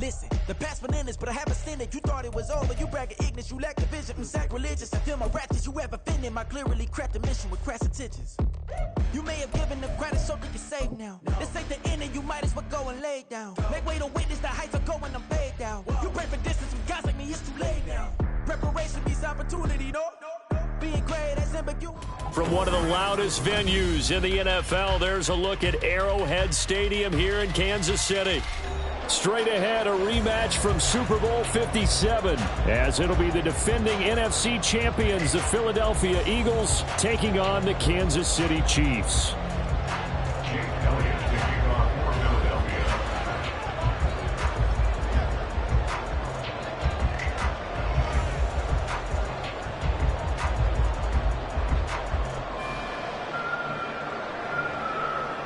Listen, the past bananas, but I haven't seen it. You thought it was over. You bragging ignorance, you lack the vision. I'm sacrilegious. I feel my ratchets. You ever offended my clearly crafted mission with crass intentions. You may have given them credit so they can save now. This ain't the end and you might as well go and lay down. Make way to witness the heights are going, I'm paid down. You pray for distance with guys like me, it's too late now. Preparation means opportunity, no? Being great as ambiguous. From one of the loudest venues in the NFL, there's a look at Arrowhead Stadium here in Kansas City. Straight ahead, a rematch from Super Bowl 57, as it'll be the defending NFC champions, the Philadelphia Eagles, taking on the Kansas City Chiefs.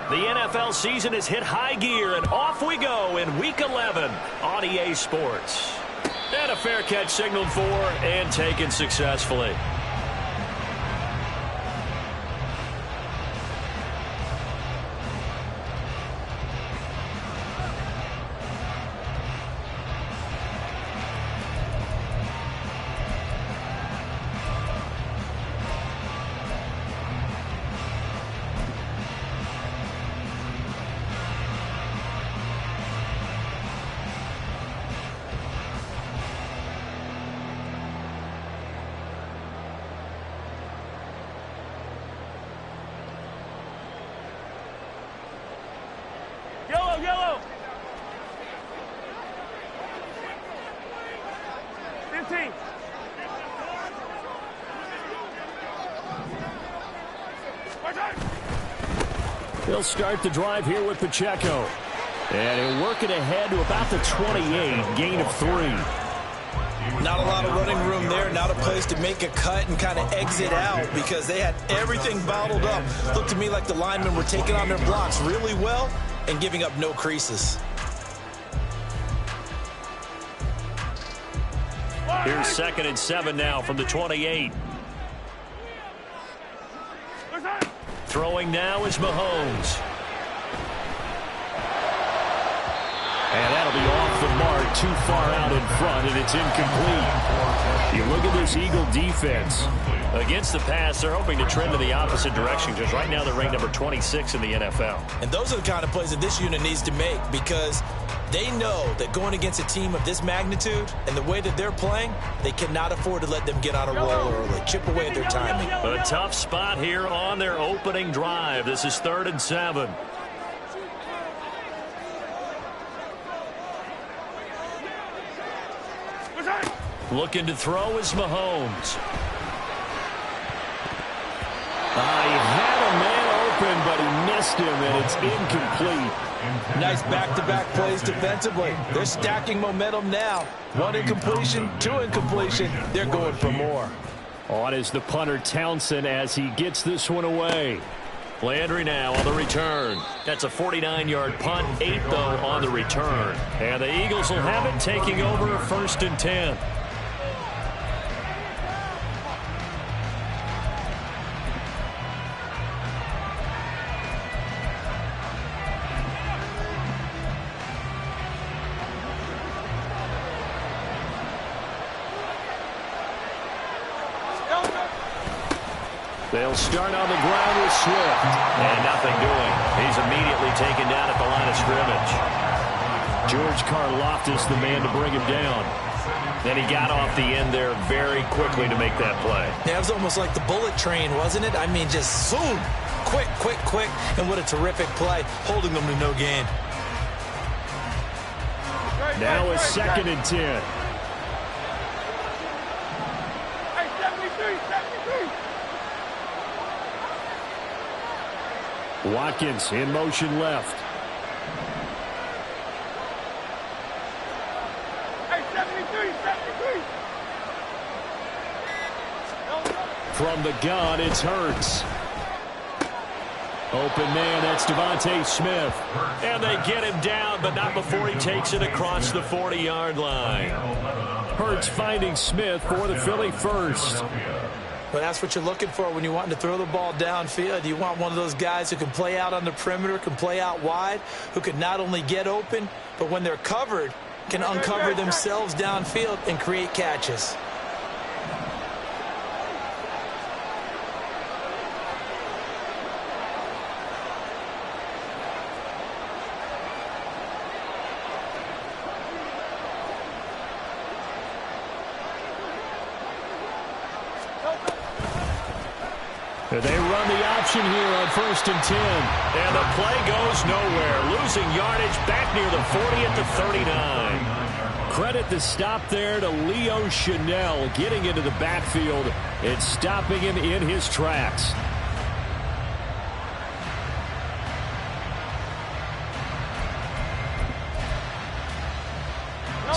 The NFL season has hit high gear, and off we go in Week 11 on EA Sports. And a fair catch signaled for and taken successfully. Yellow. 15. They'll start the drive here with Pacheco. And he'll work it ahead to about the 28, gain of 3. Not a lot of running room there, not a place to make a cut and kind of exit out because they had everything bottled up. Looked to me like the linemen were taking on their blocks really well and giving up no creases. Here's 2nd and 7 now from the 28. Throwing now is Mahomes. And that'll be off the mark, too far out in front, and it's incomplete. You look at this Eagle defense. Against the pass, they're hoping to trend in the opposite direction because right now they're ranked number 26 in the NFL. And those are the kind of plays that this unit needs to make because they know that going against a team of this magnitude and the way that they're playing, they cannot afford to let them get on a roll early, chip away at their timing. A tough spot here on their opening drive. This is 3rd and 7. Looking to throw is Mahomes. He had a man open, but he missed him, and it's incomplete. Nice back-to-back plays defensively. They're stacking momentum now. 1 incompletion, 2 incompletion. They're going for more. On is the punter Townsend as he gets this one away. Landry now on the return. That's a 49-yard punt, 8 though on the return. And the Eagles will have it taking over 1st and 10. They'll start on the ground with Swift. And nothing doing. He's immediately taken down at the line of scrimmage. George Karlaftis, the man to bring him down. Then he got off the end there very quickly to make that play. Yeah, it was almost like the bullet train, wasn't it? I mean, just zoom. Quick. And what a terrific play, holding them to no gain. Now it's 2nd and 10. Watkins in motion left. From the gun, it's Hurts. Open man, that's Devontae Smith. And they get him down, but not before he takes it across the 40-yard line. Hurts finding Smith for the Philly first. But that's what you're looking for when you want to throw the ball downfield. You want one of those guys who can play out on the perimeter, can play out wide, who can not only get open, but when they're covered, can uncover themselves downfield and create catches. They run the option here on 1st and 10. And the play goes nowhere. Losing yardage back near the 40 at the 39. Credit the stop there to Leo Chanel getting into the backfield and stopping him in his tracks.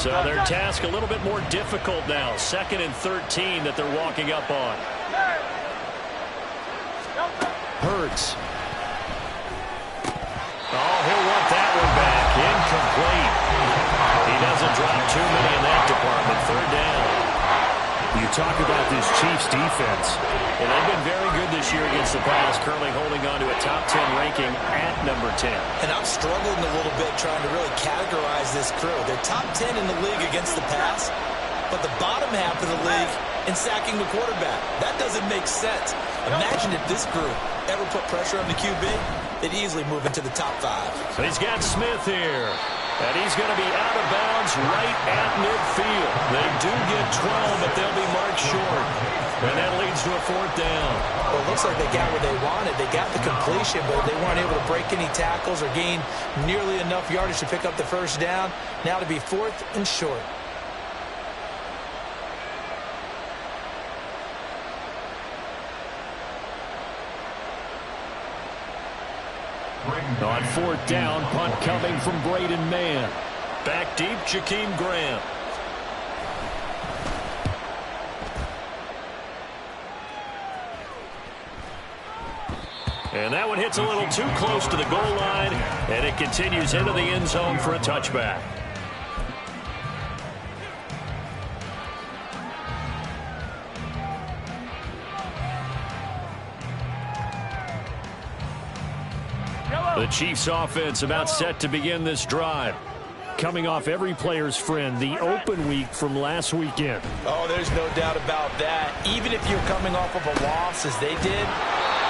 So their task a little bit more difficult now. 2nd and 13 that they're walking up on. Hurts. Oh, he'll want that one back. Incomplete. He doesn't drop too many in that department. 3rd down. You talk about this Chiefs defense. And they've been very good this year against the pass, currently holding on to a top 10 ranking at number 10. And I'm struggling a little bit trying to really categorize this crew. They're top 10 in the league against the pass, but the bottom half of the league in sacking the quarterback. That doesn't make sense. Imagine if this group ever put pressure on the QB, they'd easily move into the top 5. So he's got Smith here. And he's going to be out of bounds right at midfield. They do get 12, but they'll be marked short. And that leads to a 4th down. Well, it looks like they got what they wanted. They got the completion, but they weren't able to break any tackles or gain nearly enough yardage to pick up the 1st down. Now to be 4th and short. On 4th down, punt coming from Braden Mann. Back deep, Jakeem Graham. And that one hits a little too close to the goal line, and it continues into the end zone for a touchback. The Chiefs offense about set to begin this drive. Coming off every player's friend, the open week from last weekend. Oh, there's no doubt about that. Even if you're coming off of a loss as they did,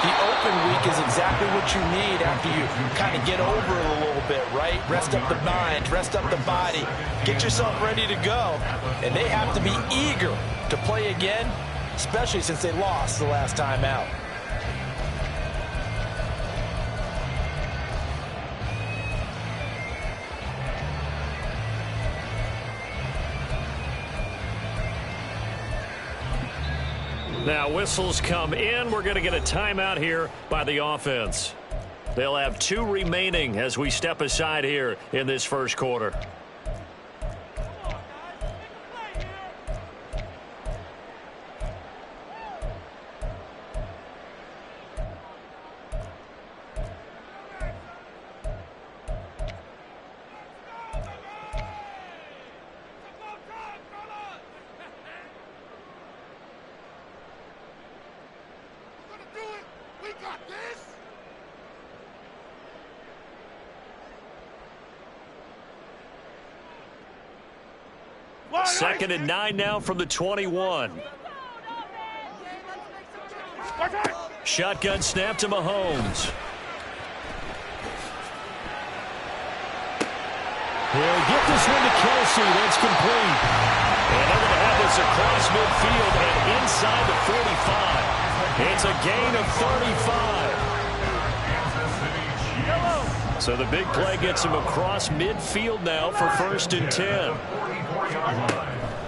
the open week is exactly what you need after you kind of get over it a little bit, right? Rest up the mind, rest up the body, get yourself ready to go. And they have to be eager to play again, especially since they lost the last time out. Now whistles come in. We're going to get a timeout here by the offense. They'll have 2 remaining as we step aside here in this first quarter. Second and 9 now from the 21. Shotgun snap to Mahomes. He'll get this one to Kelsey. That's complete. And they're going to have this across midfield and inside the 45. It's a gain of 35. So the big play gets him across midfield now for 1st and 10.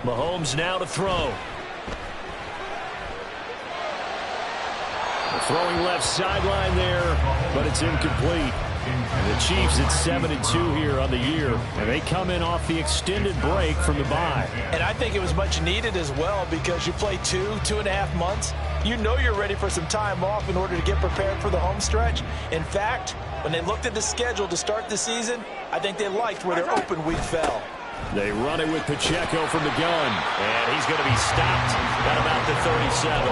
Mahomes now to throw. Throwing left sideline there, but it's incomplete. And the Chiefs at 7-2 here on the year, and they come in off the extended break from the bye. And I think it was much needed as well because you play 2.5 months. You know you're ready for some time off in order to get prepared for the home stretch. In fact, when they looked at the schedule to start the season, I think they liked where their open week fell. They run it with Pacheco from the gun, and he's going to be stopped at about the 37.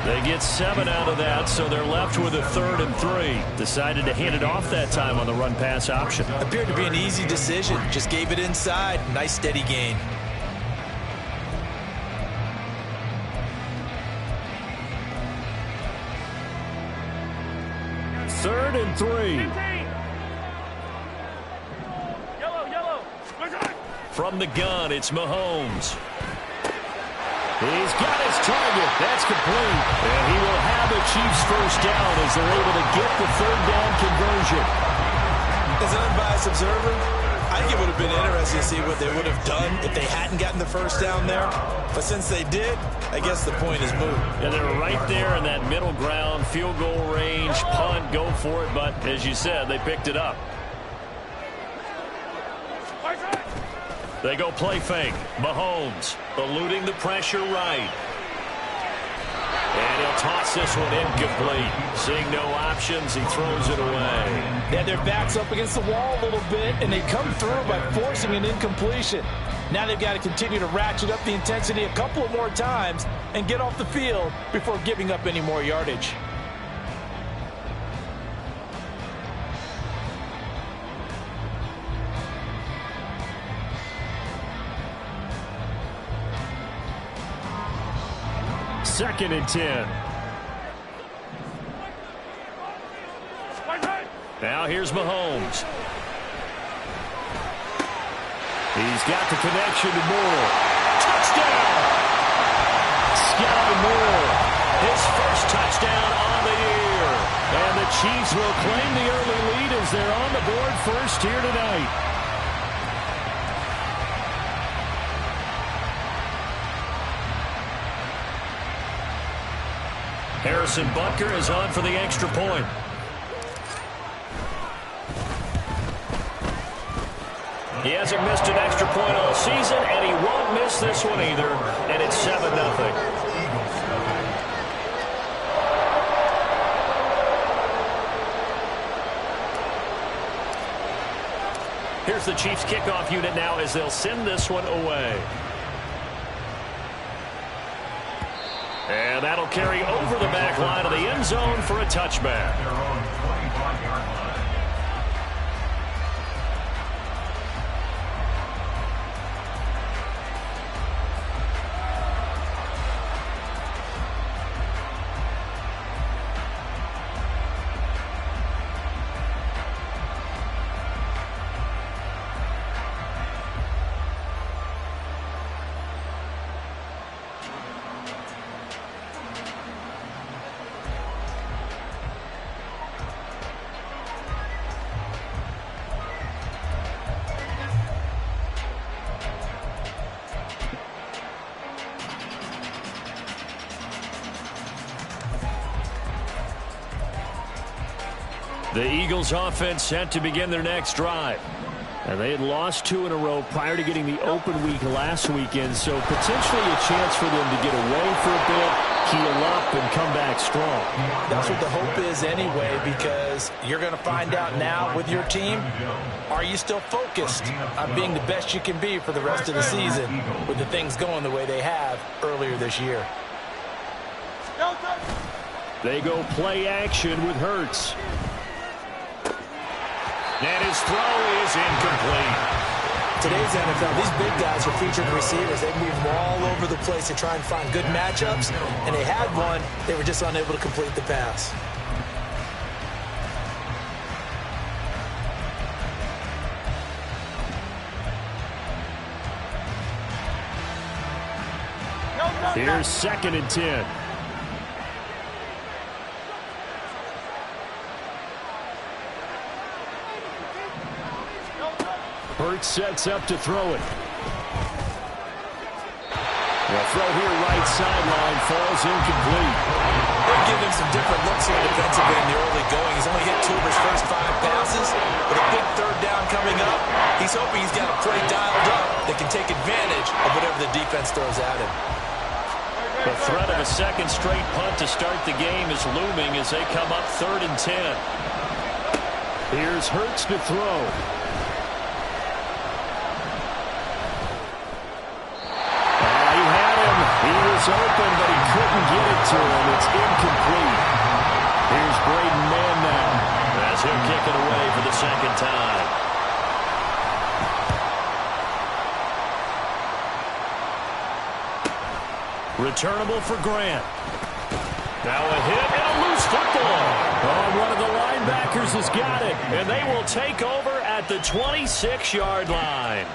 They get 7 out of that, so they're left with a 3rd and 3. Decided to hand it off that time on the run-pass option. Appeared to be an easy decision. Just gave it inside. Nice steady gain. 3rd and 3. Yellow. From the gun, it's Mahomes. He's got his target. That's complete. And he will have the Chiefs first down as they're able to get the 3rd down conversion. As an unbiased observer, I think it would have been interesting to see what they would have done if they hadn't gotten the first down there. But since they did, I guess the point is moot. Yeah, they're right there in that middle ground, field goal range, punt, go for it. But as you said, they picked it up. They go play fake. Mahomes eluding the pressure right. And he'll toss this one incomplete. Seeing no options, he throws it away. They had their backs up against the wall a little bit, and they come through by forcing an incompletion. Now they've got to continue to ratchet up the intensity a couple of more times and get off the field before giving up any more yardage. Second and 10. Now here's Mahomes. He's got the connection to Moore. Touchdown! Sky Moore, his first touchdown on the year. And the Chiefs will claim the early lead as they're on the board first here tonight. Harrison Butker is on for the extra point. He hasn't missed an extra point all season, and he won't miss this one either. And it's 7-0. Here's the Chiefs kickoff unit now as they'll send this one away. And that'll carry over the back line of the end zone for a touchback. The Eagles offense set to begin their next drive. And they had lost 2 in a row prior to getting the open week last weekend, so potentially a chance for them to get away for a bit, heal up, and come back strong. That's what the hope is anyway, because you're going to find out now with your team, are you still focused on being the best you can be for the rest of the season with the things going the way they have earlier this year? They go play action with Hurts. And his throw is incomplete. Today's NFL, these big guys are featured receivers. They move all over the place to try and find good matchups, and they had one. They were just unable to complete the pass. Here's 2nd and 10. Hurts sets up to throw it. The throw here right sideline falls incomplete. They're giving him some different looks here defensively in the early going. He's only hit 2 of his first 5 passes. With a big 3rd down coming up, he's hoping he's got a play dialed up that can take advantage of whatever the defense throws at him. The threat of a second straight punt to start the game is looming as they come up 3rd and 10. Here's Hurts to throw. He was open, but he couldn't get it to him. It's incomplete. Here's Braden Mann now, as he'll kick it away for the second time. Returnable for Grant. Now a hit and a loose football. Oh, one of the linebackers has got it, and they will take over at the 26-yard line.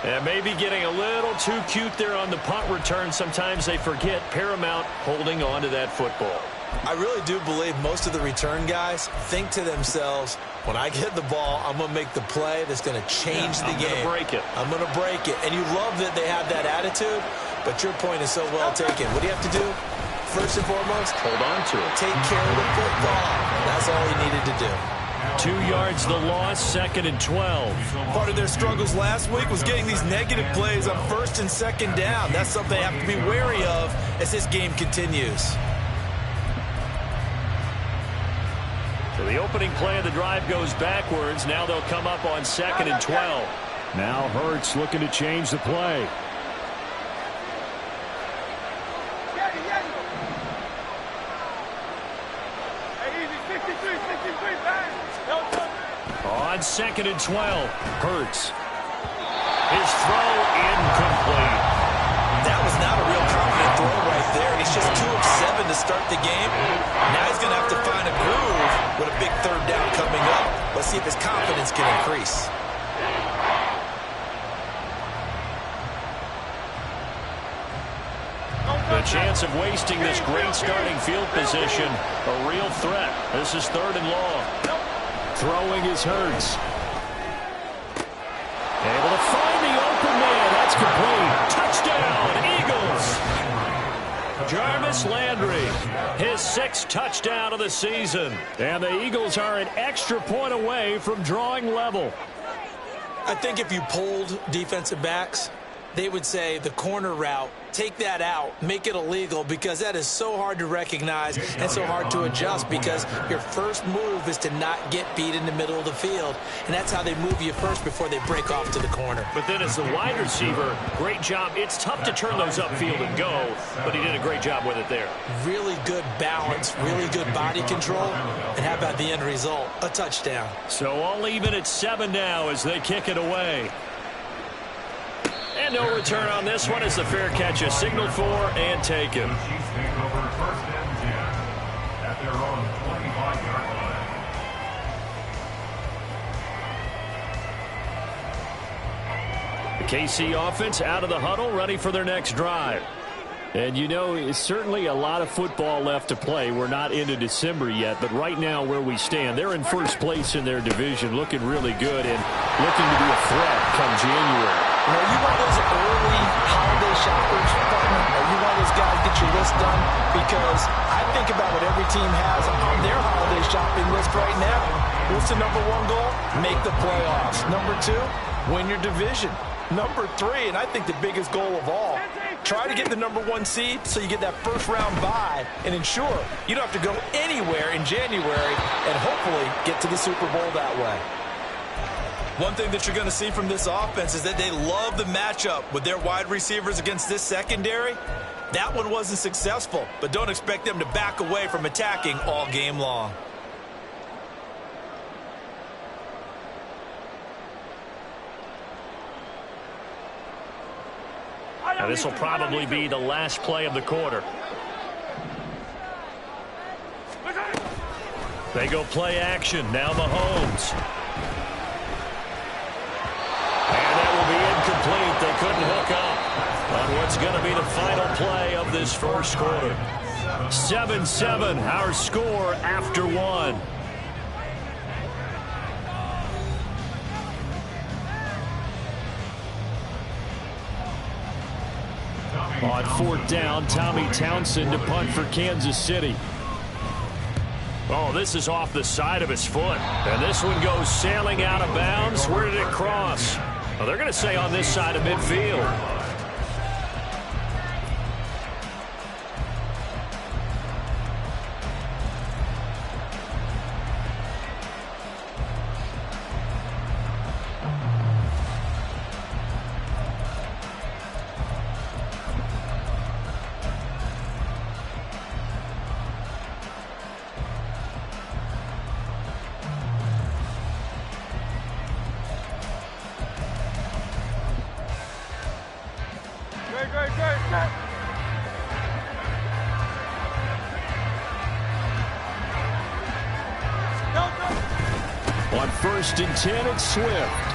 And maybe getting a little too cute there on the punt return. Sometimes they forget paramount holding on to that football. I really do believe most of the return guys think to themselves, when I get the ball, I'm going to make the play that's going to change the game. I'm going to break it. I'm going to break it. And you love that they have that attitude, but your point is so well taken. What do you have to do? First and foremost, hold on to it. Take care of the football. That's all he needed to do. 2 yards the loss, 2nd and 12. Part of their struggles last week was getting these negative plays on 1st and 2nd down. That's something they have to be wary of as this game continues. So the opening play of the drive goes backwards. Now they'll come up on 2nd and 12. Now Hurts looking to change the play. On 2nd and 12, Hurts. His throw incomplete. That was not a real confident throw right there. He's just 2 of 7 to start the game. Now he's going to have to find a groove with a big 3rd down coming up. Let's see if his confidence can increase. The chance of wasting this great starting field position, a real threat. This is 3rd and long. Throwing is Hurts. Able to find the open man. That's complete. Touchdown, Eagles. Jarvis Landry, his 6th touchdown of the season. And the Eagles are an extra point away from drawing level. I think if you polled defensive backs, they would say the corner route, take that out, make it illegal, because that is so hard to recognize and so hard to adjust, because your first move is to not get beat in the middle of the field, and that's how they move you first before they break off to the corner. But then as the wide receiver, great job. It's tough to turn those upfield and go, but he did a great job with it there. Really good balance, really good body control, and how about the end result? A touchdown. So all even at 7 now as they kick it away. And no return on this one as the fair catch is signaled for and taken. The KC offense out of the huddle, ready for their next drive. And you know, it's certainly a lot of football left to play. We're not into December yet, but right now where we stand, they're in first place in their division, looking really good and looking to be a threat come January. You know, you one of those early holiday shoppers, partner? Are you one of those guys get your list done? Because I think about what every team has on their holiday shopping list right now. What's the number 1 goal? Make the playoffs. Number 2, win your division. Number 3, and I think the biggest goal of all, try to get the number 1 seed so you get that first-round bye and ensure you don't have to go anywhere in January and hopefully get to the Super Bowl that way. One thing that you're going to see from this offense is that they love the matchup with their wide receivers against this secondary. That one wasn't successful, but don't expect them to back away from attacking all game long. Now this will probably be the last play of the quarter. They go play action. Now Mahomes. And that will be incomplete. They couldn't hook up on what's going to be the final play of this first quarter. 7-7, our score after 1. On 4th down, Tommy Townsend to punt for Kansas City. Oh, this is off the side of his foot. And this one goes sailing out of bounds. Where did it cross? Well, they're going to say on this side of midfield. On 1st and 10, it's Swift.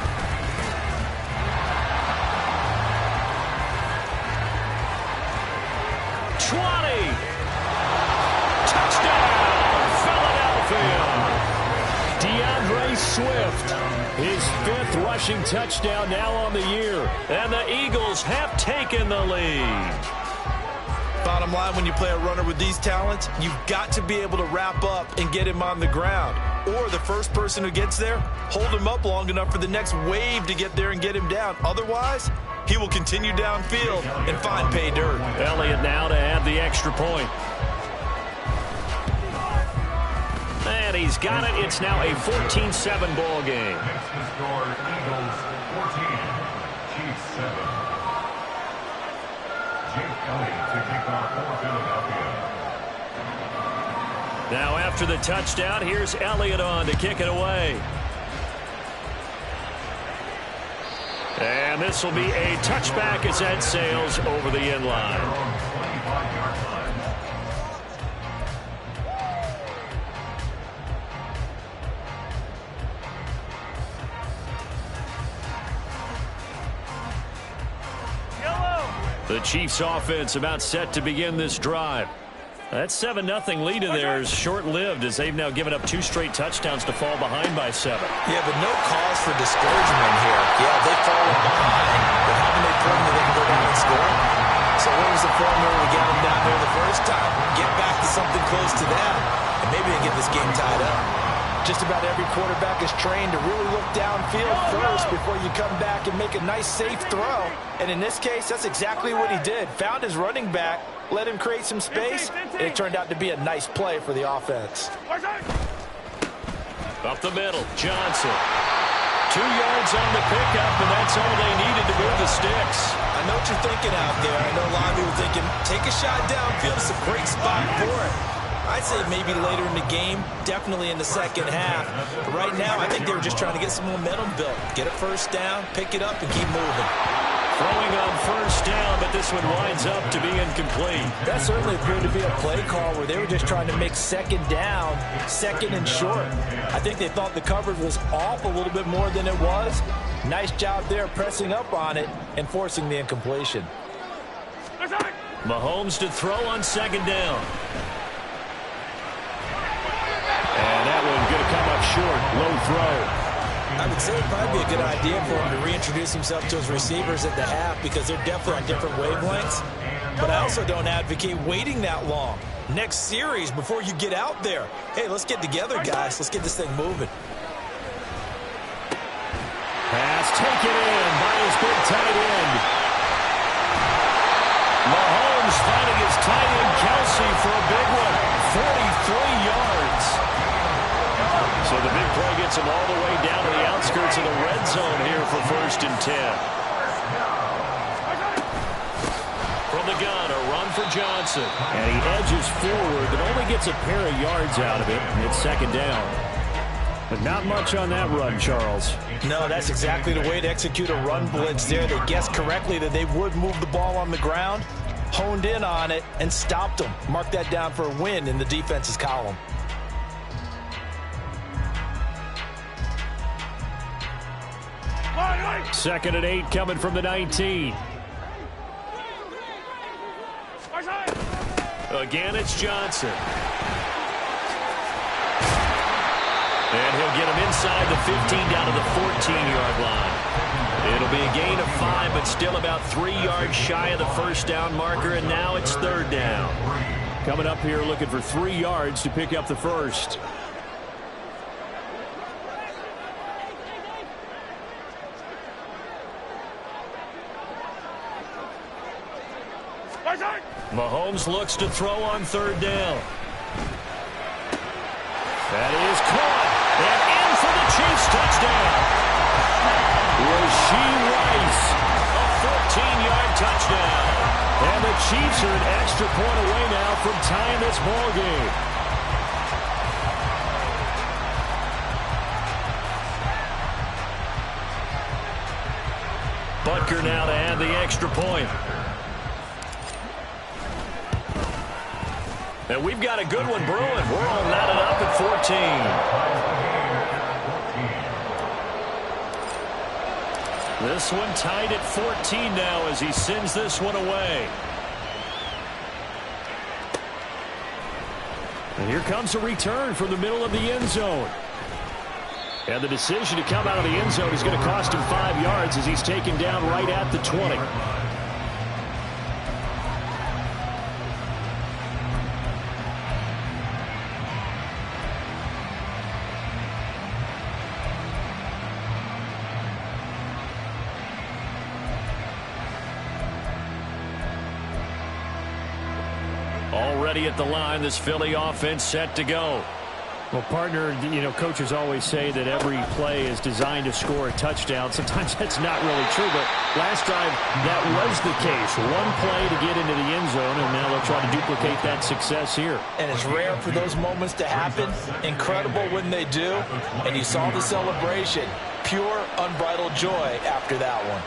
Swift, his 5th rushing touchdown now on the year. And the Eagles have taken the lead. Bottom line, when you play a runner with these talents, you've got to be able to wrap up and get him on the ground. Or the first person who gets there, hold him up long enough for the next wave to get there and get him down. Otherwise, he will continue downfield and find pay dirt. Elliott now to add the extra point. And he's got it. It's now a 14-7 ball game. Next to score, Eagles 14, Chiefs 7. Jake Elliott to kick off for Philadelphia. Now after the touchdown, here's Elliott on to kick it away. And this will be a touchback as that sails over the end line. The Chiefs offense about set to begin this drive. That 7-0 lead of theirs short-lived as they've now given up 2 straight touchdowns to fall behind by 7. Yeah, but no cause for discouragement here. Yeah, they've fallen behind, but haven't they proven that they can go down and score? So what was the formula to get them down there the first time? Get back to something close to that, and maybe they get this game tied up. Just about every quarterback is trained to really look downfield first before you come back and make a nice, safe throw. And in this case, that's exactly what he did. Found his running back, let him create some space, and it turned out to be a nice play for the offense. Up the middle, Johnson. 2 yards on the pickup, and that's all they needed to move the sticks. I know what you're thinking out there. I know a lot of people thinking, take a shot downfield. It's a great spot for it. I'd say maybe later in the game, definitely in the second half. But right now, I think they were just trying to get some momentum built. Get a first down, pick it up, and keep moving. Throwing on first down, but this one winds up to be incomplete. That certainly appeared to be a play call where they were just trying to make second down, second and short. I think they thought the coverage was off a little bit more than it was. Nice job there pressing up on it and forcing the incompletion. Mahomes to throw on second down. And that one going to come up short. Low throw. I would say it'd probably be a good idea for him to reintroduce himself to his receivers at the half because they're definitely on different wavelengths. But I also don't advocate waiting that long. Next series before you get out there. Hey, let's get together, guys. Let's get this thing moving. Pass taken in by his big tight end. Mahomes finding his tight end Kelsey for a big one. 43 yards. So the big play gets him all the way down to the outskirts of the red zone here for 1st and 10. From the gun, a run for Johnson. And he edges forward, but only gets a pair of yards out of it. It's second down. But not much on that run, Charles. No, that's exactly the way to execute a run blitz there. They guessed correctly that they would move the ball on the ground, honed in on it, and stopped them. Mark that down for a win in the defense's column. Second and 8 coming from the 19. Again, it's Johnson. And he'll get him inside the 15 down to the 14-yard line. It'll be a gain of 5, but still about 3 yards shy of the first down marker, and now it's third down. Coming up here looking for 3 yards to pick up the first. Mahomes looks to throw on third down. That is caught. And in for the Chiefs touchdown. Rashee Rice, a 14-yard touchdown. And the Chiefs are an extra point away now from tying this ball game. Butker now to add the extra point. And we've got a good one brewing. We're all knotted up at 14. This one tied at 14 now as he sends this one away. And here comes a return from the middle of the end zone. And the decision to come out of the end zone is going to cost him 5 yards as he's taken down right at the 20. Already at the line, this Philly offense set to go. Well, partner, coaches always say that every play is designed to score a touchdown. Sometimes that's not really true, but last drive, that was the case. One play to get into the end zone, and now they'll try to duplicate that success here. And it's rare for those moments to happen. Incredible when they do. And you saw the celebration. Pure, unbridled joy after that one.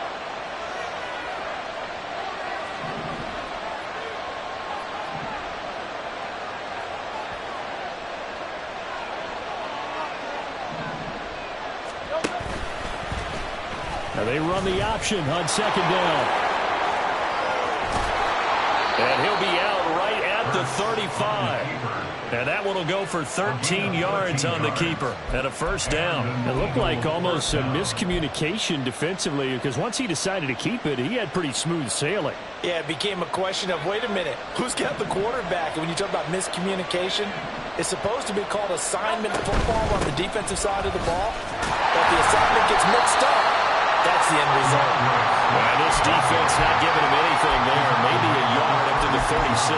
Now they run the option on second down. And he'll be out right at the 35. And that one will go for 13 yards on the keeper and a first down. It looked like almost a miscommunication defensively because once he decided to keep it, he had pretty smooth sailing. Yeah, it became a question of, wait a minute, who's got the quarterback? And when you talk about miscommunication, it's supposed to be called assignment football on the defensive side of the ball. But the assignment gets mixed up. That's the end result. And this defense not giving him anything there. Maybe a yard up to the 36.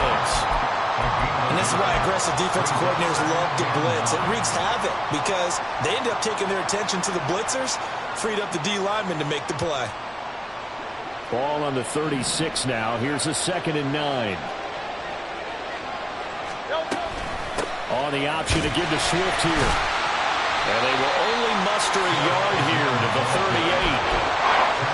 And this is why aggressive defensive coordinators love to blitz. It wreaks havoc because they end up taking their attention to the blitzers, freed up the D lineman to make the play. Ball on the 36 now. Here's a 2nd and 9. On the option to give to Swift here. And they will only muster a yard here to the 38.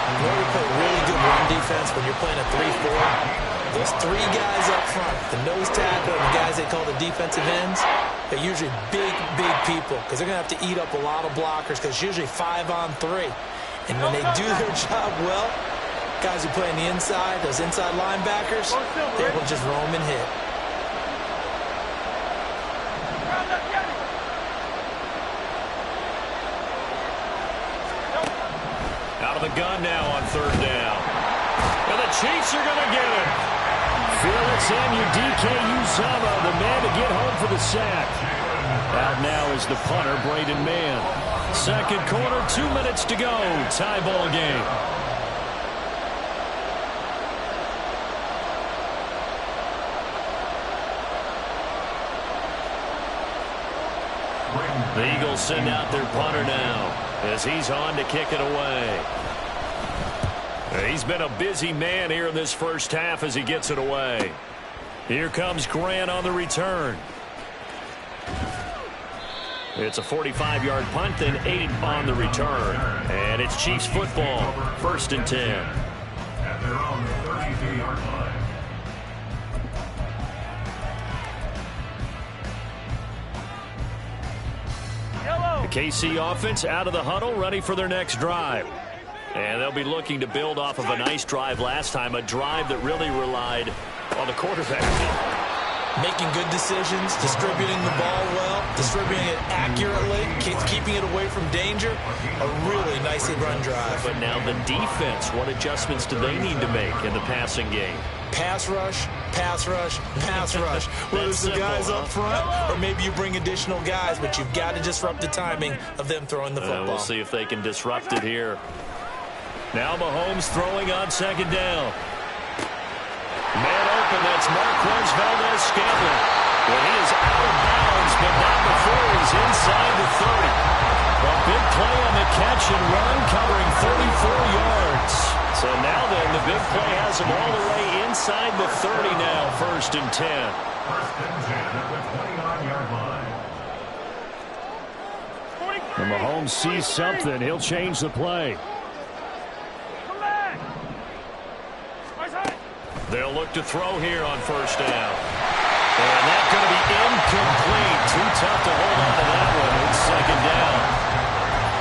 You know, we play really good run defense when you're playing a 3-4. Those 3 guys up front, the nose tackle and the guys they call the defensive ends, they're usually big, big people because they're going to have to eat up a lot of blockers because it's usually 5-on-3. And when they do their job well, guys who play on the inside, those inside linebackers, they're able to just roam and hit. The gun now on 3rd down. And the Chiefs are going to get it. Felix Anudike-Uzomah, the man to get home for the sack. Out now is the punter, Braden Mann. Second quarter, 2 minutes to go. Tie ball game. The Eagles send out their punter now as he's on to kick it away. He's been a busy man here in this first half as he gets it away. Here comes Grant on the return. It's a 45-yard punt, then 8 on the return. And it's Chiefs football, 1st and 10. At their own 32-yard line. The KC offense out of the huddle, ready for their next drive. And they'll be looking to build off of a nice drive last time, a drive that really relied on the quarterback. Making good decisions, distributing the ball well, distributing it accurately, keeping it away from danger. A really nicely run drive. But now the defense, what adjustments do they need to make in the passing game? Pass rush, pass rush, pass rush. Whether it's the guys up front or maybe you bring additional guys, but you've got to disrupt the timing of them throwing the football. We'll see if they can disrupt it here. Now Mahomes throwing on 2nd down. Man open, that's Marquez Valdes-Scantling. Well, he is out of bounds, but not before he's inside the 30. A big play on the catch and run, covering 34 yards. So now then, the big play has him all the way inside the 30 now, 1st and 10. 1st and 10 at the 29-yard line. And Mahomes sees something. He'll change the play. They'll look to throw here on 1st down. And that's going to be incomplete. Too tough to hold on to that one. It's second down.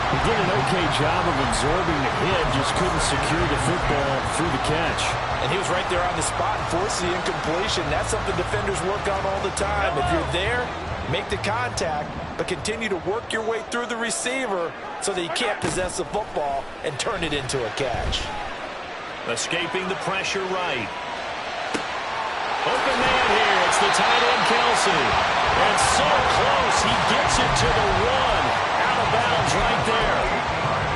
He did an okay job of absorbing the hit, just couldn't secure the football through the catch. And he was right there on the spot and forced the incompletion. That's something defenders work on all the time. If you're there, make the contact, but continue to work your way through the receiver so that you can't possess the football and turn it into a catch. Escaping the pressure right. Open man here. It's the tight end, Kelsey. And so close. He gets it to the one. Out of bounds right there.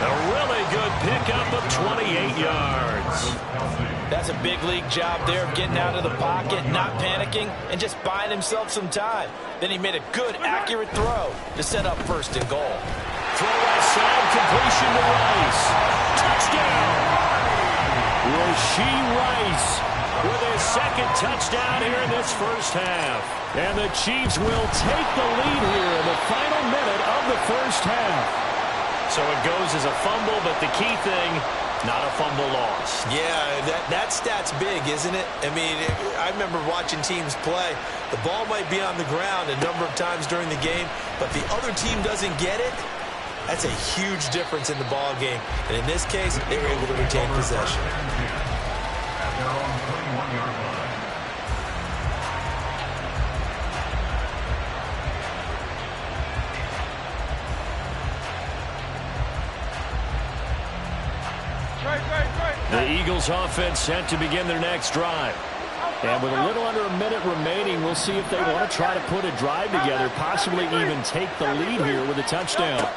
A really good pickup of 28 yards. That's a big league job there of getting out of the pocket, not panicking, and just buying himself some time. Then he made a good, accurate throw to set up first and goal. Throw right side, completion to Rice. Touchdown! Rashee Rice with his second touchdown here in this first half. And the Chiefs will take the lead here in the final minute of the first half. So it goes as a fumble, but the key thing, not a fumble loss. Yeah, that stat's big, isn't it? I mean, I remember watching teams play. The ball might be on the ground a number of times during the game, but the other team doesn't get it. That's a huge difference in the ball game. And in this case, they were able to retain possession. At their own 31-yard line. The Eagles offense set to begin their next drive. And with a little under a minute remaining, we'll see if they want to try to put a drive together, possibly even take the lead here with a touchdown.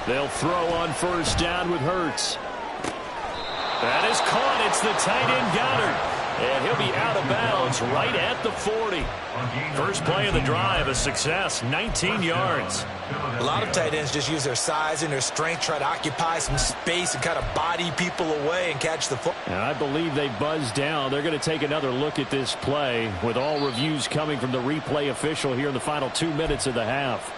They'll throw on first down with Hurts. That is caught. It's the tight end Goddard. And he'll be out of bounds right at the 40. First play of the drive, a success, 19 yards. A lot of tight ends just use their size and their strength, try to occupy some space and kind of body people away and catch the football. And I believe they buzzed down. They're going to take another look at this play with all reviews coming from the replay official here in the final 2 minutes of the half.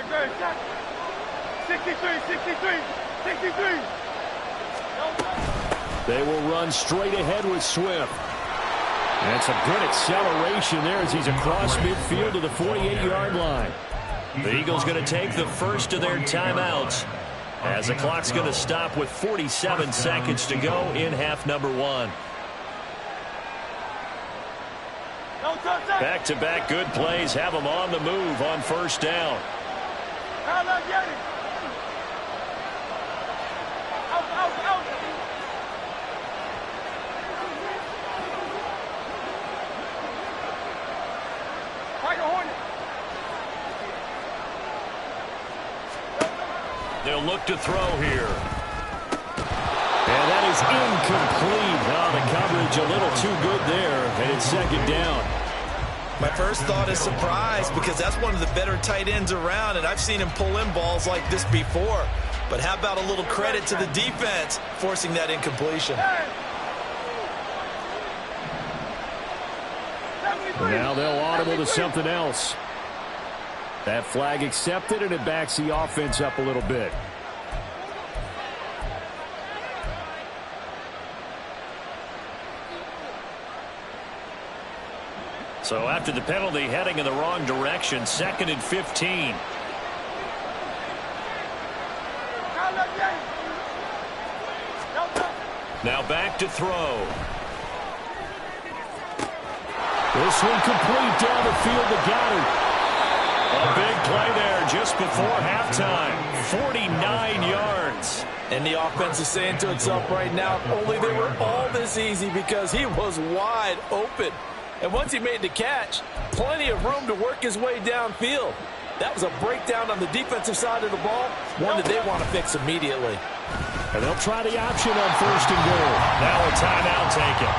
Great. 63. They will run straight ahead with Swift. And some good acceleration there as he's across midfield to the 48-yard line. The Eagles going to take the first of their timeouts as the clock's going to stop with 47 seconds to go in half number one. Back-to-back good plays have them on the move on first down. They'll look to throw here. And that is incomplete. Oh, the coverage a little too good there, and it's second down. My first thought is surprise because that's one of the better tight ends around, and I've seen him pull in balls like this before. But how about a little credit to the defense forcing that incompletion? Now they'll audible to something else. That flag accepted, and it backs the offense up a little bit. So after the penalty, heading in the wrong direction, 2nd and 15. Now back to throw. This one complete down the field to Goddard. A big play there just before halftime. 49 yards. And the offense is saying to itself right now, only they were all this easy because he was wide open. And once he made the catch, plenty of room to work his way downfield. That was a breakdown on the defensive side of the ball, one that they want to fix immediately. And they'll try the option on first and goal. Now a timeout taken.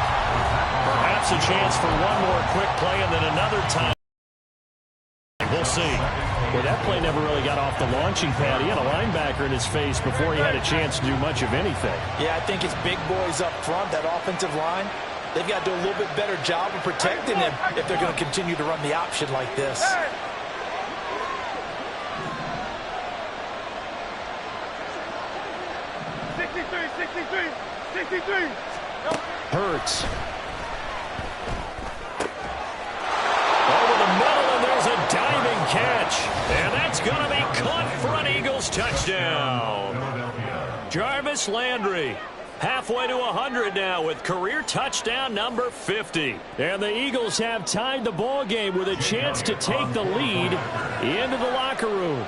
Perhaps a chance for one more quick play and then another time. We'll see. Well, that play never really got off the launching pad. He had a linebacker in his face before he had a chance to do much of anything. Yeah, I think it's big boys up front, that offensive line. they've got to do a little bit better job of protecting him if they're going to continue to run the option like this. Hurts. Over the middle, and there's a diving catch. And that's going to be caught for an Eagles touchdown. Jarvis Landry. Halfway to 100 now with career touchdown number 50. And the Eagles have tied the ball game with a chance to take the lead into the locker room.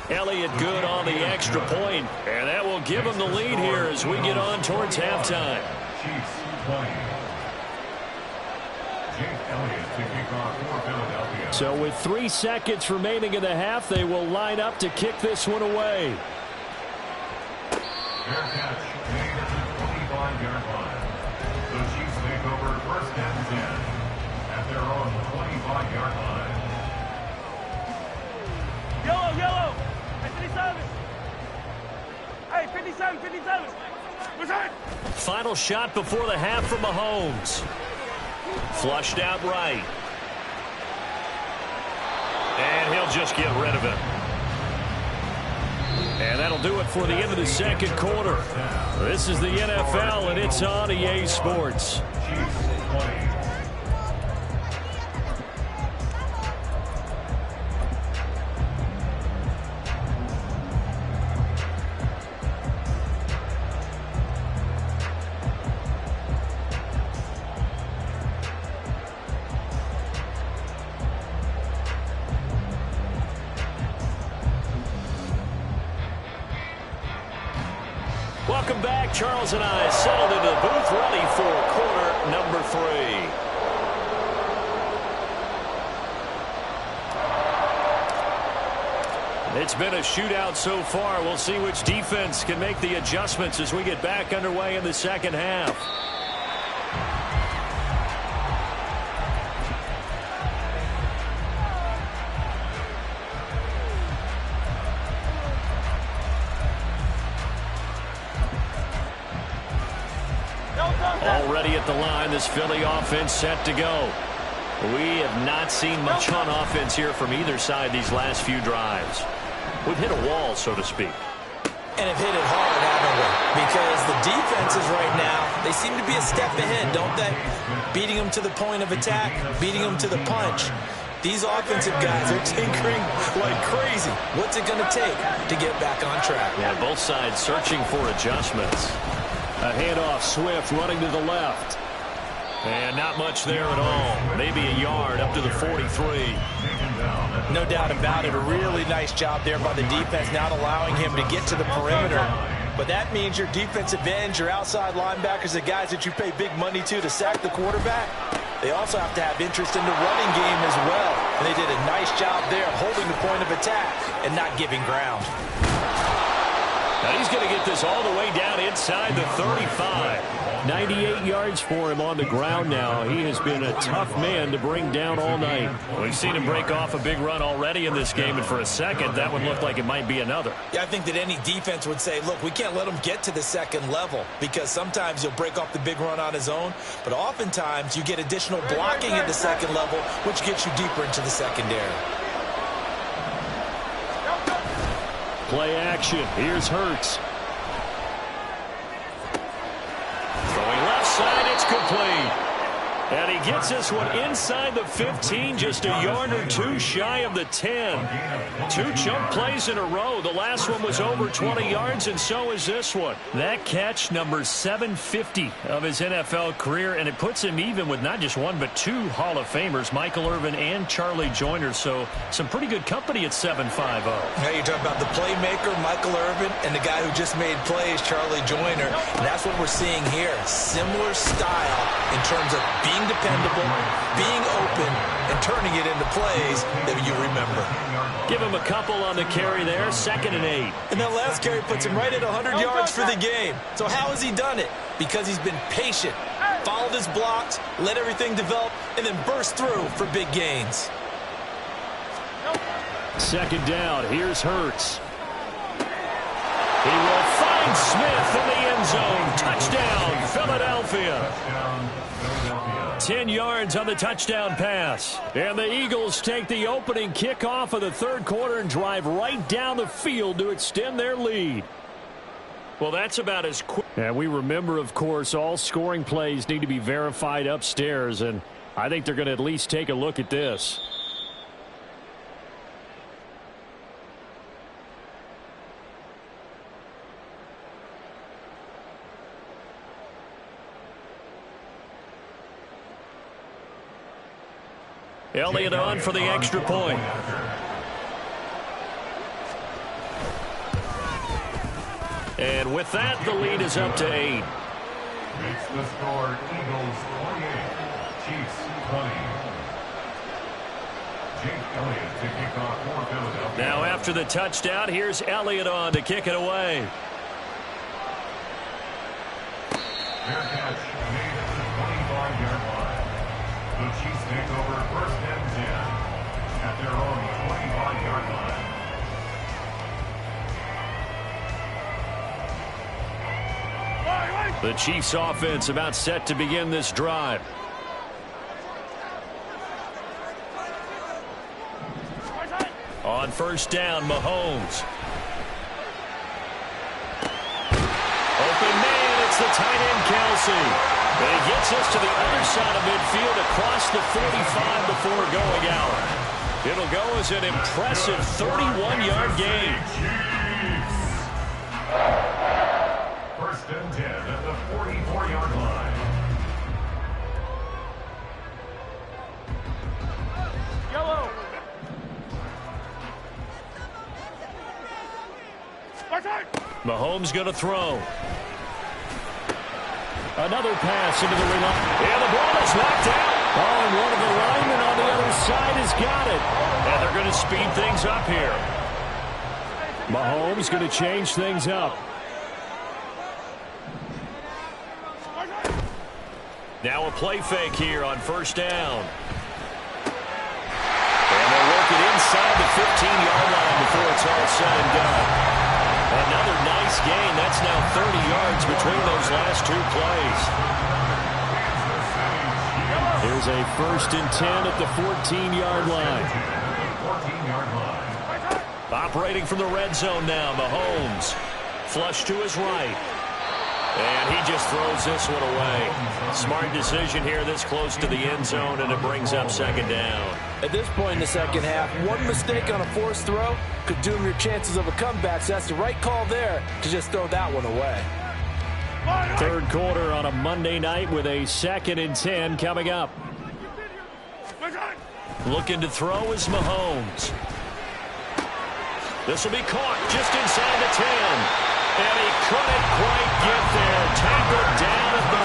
Elliott good on the extra point, and that will give him the lead here as we get on towards halftime. Chiefs 20. Jake Elliott to kick off for Philadelphia. So with 3 seconds remaining in the half, they will line up to kick this one away. Fair catch made at the 25-yard line. The Chiefs take over first and 10 at their own 25-yard line. Yellow, yellow. Hey, 57. Hey, 57. What's that? Final shot before the half from Mahomes. Flushed out right. And he'll just get rid of it. And that'll do it for the end of the second quarter. This is the NFL, and it's on EA Sports. Chiefs 20. Welcome back. Charles and I settled into the booth, ready for quarter number 3. It's been a shootout so far. We'll see which defense can make the adjustments as we get back underway in the second half. Already at the line, this Philly offense set to go. We have not seen much on offense here from either side these last few drives. We've hit a wall, so to speak. And have hit it hard, haven't we? Because the defenses right now, they seem to be a step ahead, don't they? Beating them to the point of attack, beating them to the punch. These offensive guys are tinkering like crazy. What's it going to take to get back on track? Yeah, both sides searching for adjustments. A handoff, Swift running to the left. And not much there at all. Maybe a yard up to the 43. No doubt about it. A really nice job there by the defense, not allowing him to get to the perimeter. But that means your defensive ends, your outside linebackers, the guys that you pay big money to sack the quarterback, they also have to have interest in the running game as well. And they did a nice job there holding the point of attack and not giving ground. Now he's going to get this all the way down inside the 35. 98 yards for him on the ground now. He has been a tough man to bring down all night. We've seen him break off a big run already in this game, and for a second, that would look like it might be another. Yeah, I think that any defense would say, look, we can't let him get to the second level because sometimes he'll break off the big run on his own, but oftentimes you get additional blocking at the second level, which gets you deeper into the secondary. Play action. Here's Hurts. Throwing left side, it's complete. And he gets this one inside the 15, just a yard or two shy of the 10. Two chunk plays in a row. The last one was over 20 yards, and so is this one. That catch, number 750 of his NFL career, and it puts him even with not just one but two Hall of Famers, Michael Irvin and Charlie Joyner. So some pretty good company at 7.50. Now you're talking about the playmaker, Michael Irvin, and the guy who just made plays, Charlie Joyner. And that's what we're seeing here. Similar style in terms of being dependable, being open, and turning it into plays that you remember. Give him a couple on the carry there, 2nd and 8. And that last carry puts him right at 100 yards for the game. So how has he done it? Because he's been patient, followed his blocks, let everything develop, and then burst through for big gains. 2nd down, here's Hurts. He will find Smith in the end zone. Touchdown, Philadelphia. Touchdown, Philadelphia. 10 yards on the touchdown pass. And the Eagles take the opening kickoff of the third quarter and drive right down the field to extend their lead. Well, that's about as quick. And we remember, of course, all scoring plays need to be verified upstairs, and I think they're going to at least take a look at this. Elliott on for the extra point. And with that, the lead is up to 8. Makes the score Eagles 28, Chiefs 20. Jake Elliott to kick off for Philadelphia. Now after the touchdown, here's Elliott on to kick it away. Fair catch made at the 25-yard line. The Chiefs take over first and 10 at their own 25-yard line. The Chiefs offense about set to begin this drive. On first down, Mahomes. Open man, it's the tight end, Kelsey. And he gets us to the other side of midfield across the 45 before going out. It'll go as an impressive 31-yard gain. First and 10 at the 44-yard line. Yellow. Mahomes going to throw. Another pass into the line. And the ball is knocked out. Oh, and one of the linemen on the other side has got it. And they're going to speed things up here. Mahomes going to change things up. Now a play fake here on first down. And they'll work it inside the 15-yard line before it's all said and done. Another nice gain. That's now 30 yards between those last two plays. Here's a first and 10 at the 14-yard line. Operating from the red zone now, Mahomes. Flush to his right. And he just throws this one away. Smart decision here this close to the end zone, and it brings up second down. At this point in the second half, one mistake on a forced throw could doom your chances of a comeback, so that's the right call there to just throw that one away. Third quarter on a Monday night with a second and 10 coming up. Looking to throw is Mahomes. This will be caught just inside the 10. And he couldn't quite get there. Tackled down at the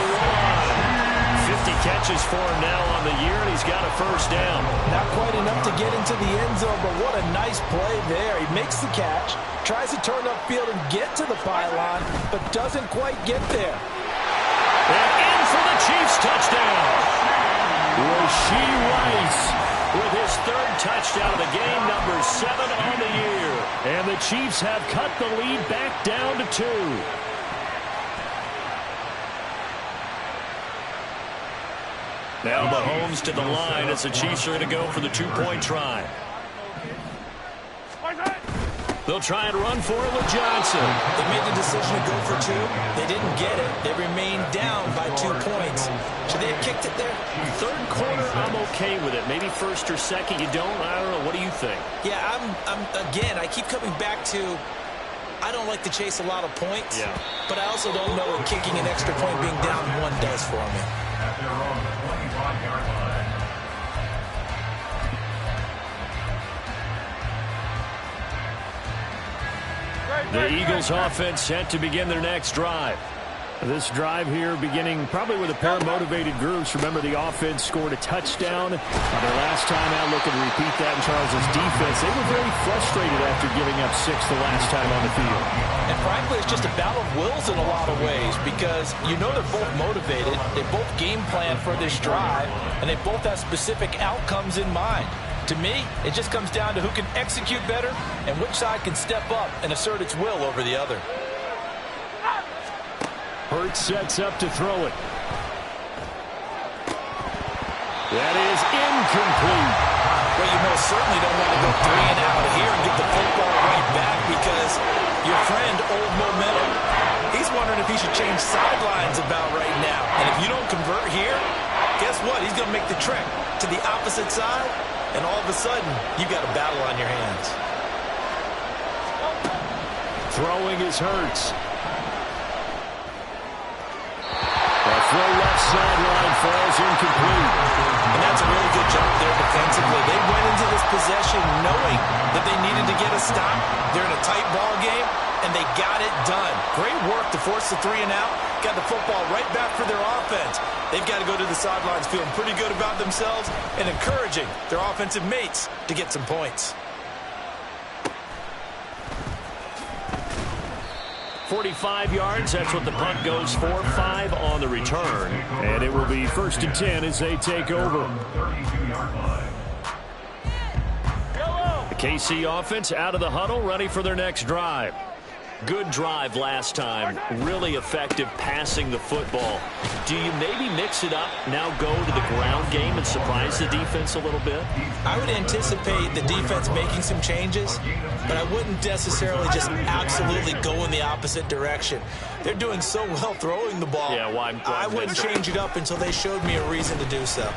1. 50 catches for him now on the year, and he's got a first down. Not quite enough to get into the end zone, but what a nice play there. He makes the catch, tries to turn upfield and get to the pylon, but doesn't quite get there. And in for the Chiefs touchdown. Rashee Rice with his third touchdown of the game, number 7 on the year. And the Chiefs have cut the lead back down to 2. Now Mahomes to the line as the Chiefs are going to go for the 2-point try. They'll try and run for it with Johnson. They made the decision to go for 2. They didn't get it. They remained down by 2 points. Should they have kicked it there? Third quarter, I'm okay with it. Maybe first or second, you don't. I don't know. What do you think? Yeah, again, I keep coming back to, I don't like to chase a lot of points. Yeah. But I also don't know what kicking an extra point being down 1 does for me. At their own 25-yard line. The Eagles offense set to begin their next drive. This drive here beginning probably with a pair of motivated groups. Remember, the offense scored a touchdown on their last time out. Looking to repeat that in Charles' defense. They were very frustrated after giving up 6 the last time on the field. And frankly, it's just a battle of wills in a lot of ways, because you know they're both motivated. They both game plan for this drive, and they both have specific outcomes in mind. To me, it just comes down to who can execute better and which side can step up and assert its will over the other. Hurts sets up to throw it. That is incomplete. Well, you most certainly don't want to go 3 and out here and get the football right back because your friend, Old Momentum, he's wondering if he should change sidelines about right now. And if you don't convert here, guess what? He's going to make the trek to the opposite side, and all of a sudden, you've got a battle on your hands. Throwing is Hurts. The throw left sideline falls incomplete. And that's a really good job there defensively. They went into this possession knowing that they needed to get a stop. They're in a tight ball game, and they got it done. Great work to force the 3 and out. Got the football right back for their offense. They've got to go to the sidelines feeling pretty good about themselves and encouraging their offensive mates to get some points. 45 yards, that's what the punt goes for. 5 on the return. And it will be 1st and 10 as they take over. The KC offense out of the huddle, ready for their next drive. Good drive last time. Really effective passing the football. Do you maybe mix it up, now go to the ground game and surprise the defense a little bit? I would anticipate the defense making some changes, but I wouldn't necessarily just absolutely go in the opposite direction. They're doing so well throwing the ball. Yeah, well, I wouldn't change it up until they showed me a reason to do so.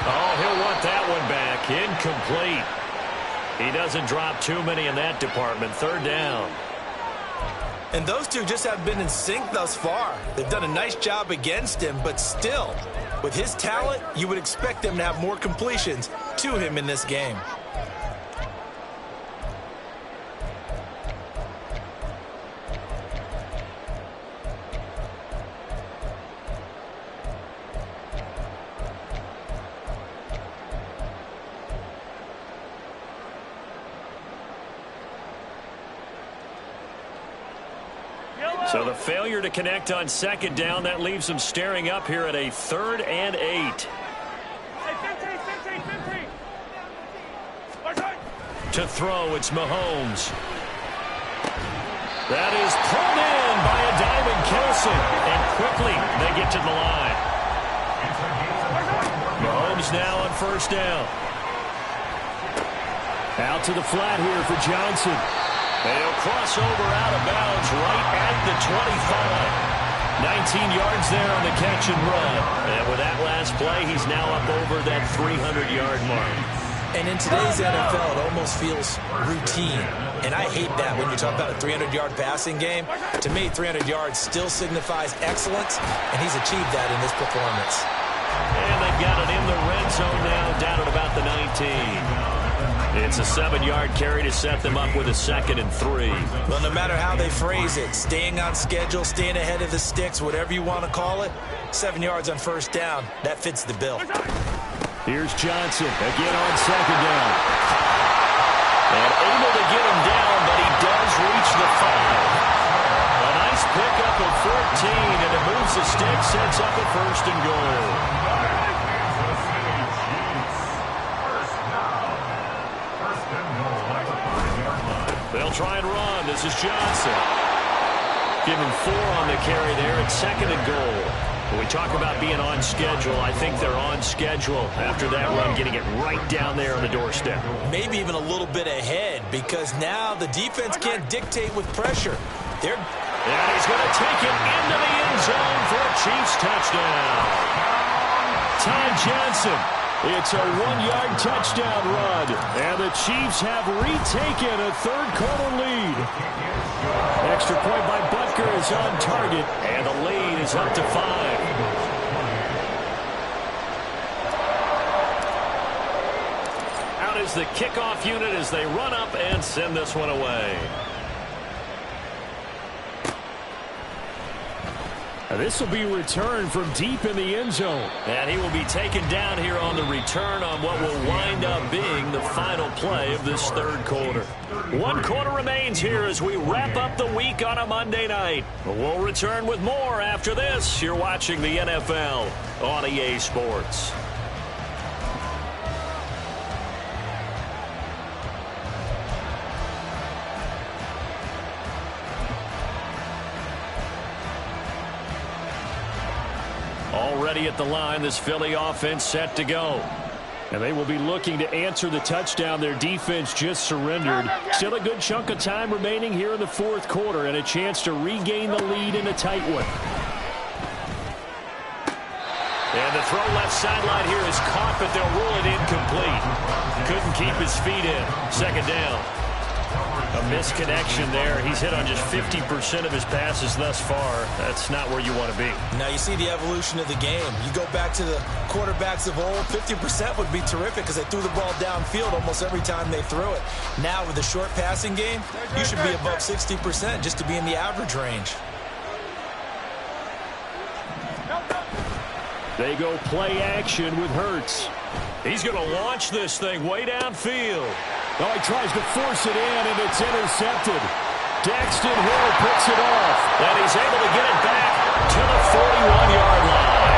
Oh, he'll want that one back. Incomplete. He doesn't drop too many in that department. 3rd down. And those two just have been in sync thus far. They've done a nice job against him, but still, with his talent, you would expect them to have more completions to him in this game. So the failure to connect on 2nd down, that leaves them staring up here at a 3rd and 8. To throw, it's Mahomes. That is pulled in by a diving Kelce. And quickly, they get to the line. Mahomes now on 1st down. Out to the flat here for Johnson. They'll cross over out of bounds right at the 25. 19 yards there on the catch and run. And with that last play, he's now up over that 300-yard mark. And in today's NFL, it almost feels routine. And I hate that when you talk about a 300-yard passing game. To me, 300 yards still signifies excellence, and he's achieved that in this performance. And they've got it in the red zone now, down at about the 19. It's a 7-yard carry to set them up with a 2nd and 3. Well, no matter how they phrase it, staying on schedule, staying ahead of the sticks, whatever you want to call it, 7 yards on 1st down, that fits the bill. Here's Johnson again on 2nd down. And able to get him down, but he does reach the 5. A nice pickup of 14, and it moves the stick, sets up a 1st and goal. They'll try and run. This is Johnson. Give him 4 on the carry there. It's 2nd and goal. When we talk about being on schedule, I think they're on schedule after that run, getting it right down there on the doorstep. Maybe even a little bit ahead, because now the defense can't dictate with pressure. And he's going to take it into the end zone for a Chiefs touchdown. Ty Johnson. It's a 1-yard touchdown run, and the Chiefs have retaken a 3rd-quarter lead. Extra point by Butker is on target, and the lead is up to 5. Out is the kickoff unit as they run up and send this one away. This will be returned from deep in the end zone. And he will be taken down here on the return on what will wind up being the final play of this 3rd quarter. 1 quarter remains here as we wrap up the week on a Monday night. We'll return with more after this. You're watching the NFL on EA Sports. ready at the line. This Philly offense set to go. And they will be looking to answer the touchdown their defense just surrendered. Still a good chunk of time remaining here in the fourth quarter and a chance to regain the lead in a tight one. And the throw left sideline here is caught, but they'll rule it incomplete. Couldn't keep his feet in. Second down. A misconnection there. He's hit on just 50% of his passes thus far. That's not where you want to be. Now you see the evolution of the game. You go back to the quarterbacks of old, 50% would be terrific because they threw the ball downfield almost every time they threw it. Now with the short passing game, you should be above 60% just to be in the average range. They go play action with Hurts. He's going to launch this thing way downfield. Oh, he tries to force it in, and it's intercepted. Daxton Hill picks it off. And he's able to get it back to the 41-yard line.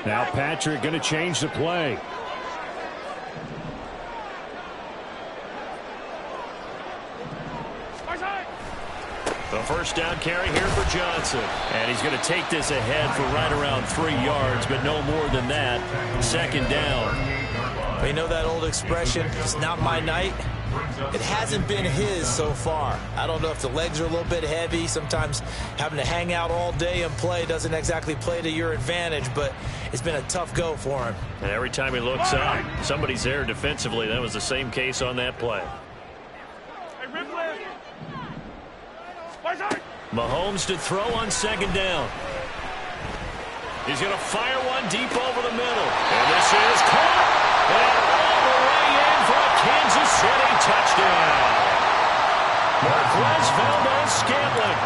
Now Patrick going to change the play. The first down carry here for Johnson. And he's going to take this ahead for right around 3 yards, but no more than that. Second down. They know that old expression, it's not my night. It hasn't been his so far. I don't know if the legs are a little bit heavy. Sometimes having to hang out all day and play doesn't exactly play to your advantage, but it's been a tough go for him. And every time he looks up, somebody's there defensively. That was the same case on that play. Mahomes to throw on second down. He's going to fire one deep over the middle. And this is caught. And all the way in for a Kansas City touchdown. Marquez Valdez-Scantling,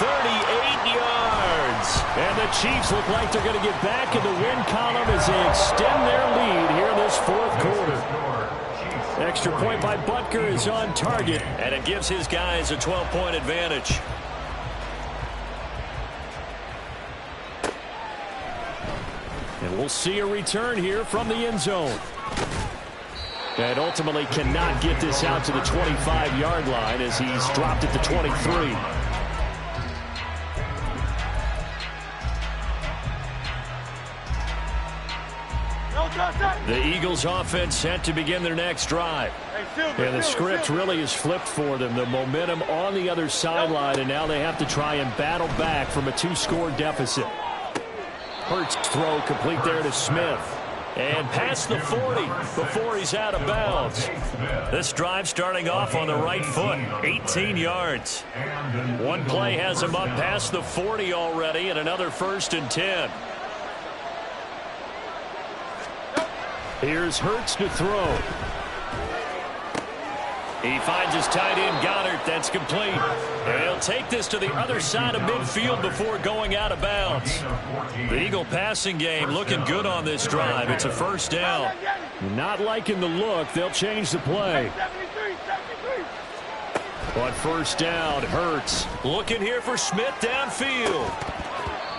38 yards. And the Chiefs look like they're going to get back in the win column as they extend their lead here in this fourth quarter. Extra point by Butker is on target, and it gives his guys a 12-point advantage. And we'll see a return here from the end zone. And ultimately cannot get this out to the 25-yard line as he's dropped it to 23. The Eagles offense set to begin their next drive. And the script really is flipped for them. The momentum on the other sideline, and now they have to try and battle back from a 2-score deficit. Hurts throw complete there to Smith. And past the 40 before he's out of bounds. This drive starting off on the right foot, 18 yards. One play has him up past the 40 already, and another 1st and 10. Here's Hurts to throw. He finds his tight end, Goddard. That's complete. And he'll take this to the other side of midfield before going out of bounds. The Eagle passing game looking good on this drive. It's a first down. Not liking the look. They'll change the play. On first down, Hurts looking here for Smith downfield.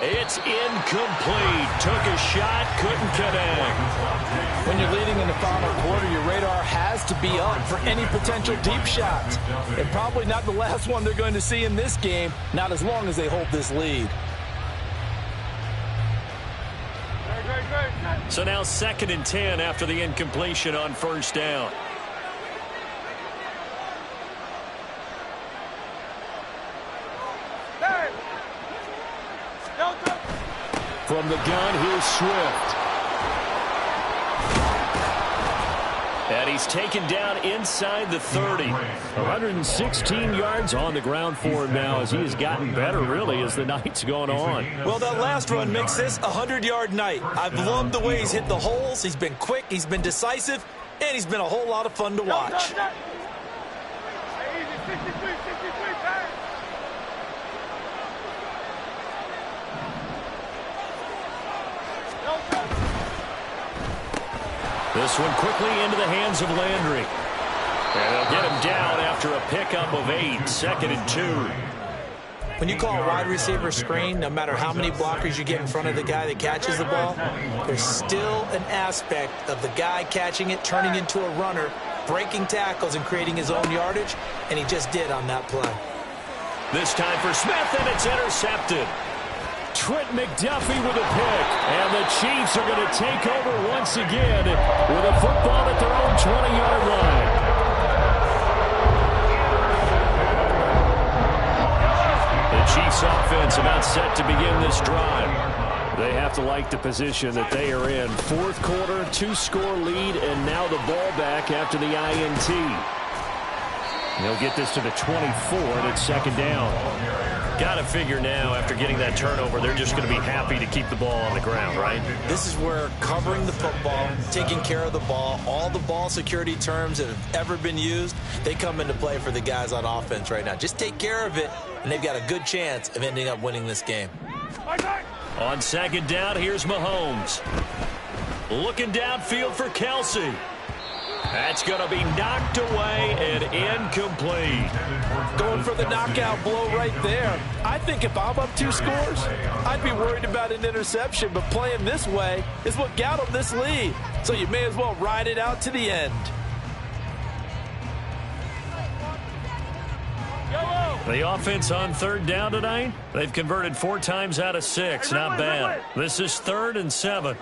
It's incomplete. Took a shot, couldn't connect. When you're leading in the final quarter, your radar has to be up for any potential deep shots. And probably not the last one they're going to see in this game, not as long as they hold this lead. So now 2nd and 10 after the incompletion on first down. From the gun, here's Swift. And he's taken down inside the 30. 116 yards on the ground for him now as he has gotten better, really, as the night's gone on. Well, that last run makes this a 100-yard night. I've loved the way he's hit the holes. He's been quick, he's been decisive, and he's been a whole lot of fun to watch. This one quickly into the hands of Landry. And they'll get him down after a pickup of 8, 2nd and 2. When you call a wide receiver screen, no matter how many blockers you get in front of the guy that catches the ball, there's still an aspect of the guy catching it, turning into a runner, breaking tackles and creating his own yardage, and he just did on that play. This time for Smith, and it's intercepted. Trent McDuffie with a pick, and the Chiefs are going to take over once again with a football at their own 20-yard line. The Chiefs offense about set to begin this drive. They have to like the position that they are in. Fourth quarter, 2-score lead, and now the ball back after the INT. They'll get this to the 24, and it's second down. Got to figure now, after getting that turnover, they're just going to be happy to keep the ball on the ground, right? This is where covering the football, taking care of the ball, all the ball security terms that have ever been used, they come into play for the guys on offense right now. Just take care of it, and they've got a good chance of ending up winning this game. On second down, here's Mahomes. Looking downfield for Kelsey. That's going to be knocked away and incomplete. Going for the knockout blow right there. I think if I'm up 2 scores, I'd be worried about an interception, but playing this way is what got them this lead. So you may as well ride it out to the end. The offense on third down tonight, they've converted 4 times out of 6. Not bad. This is 3rd and 7.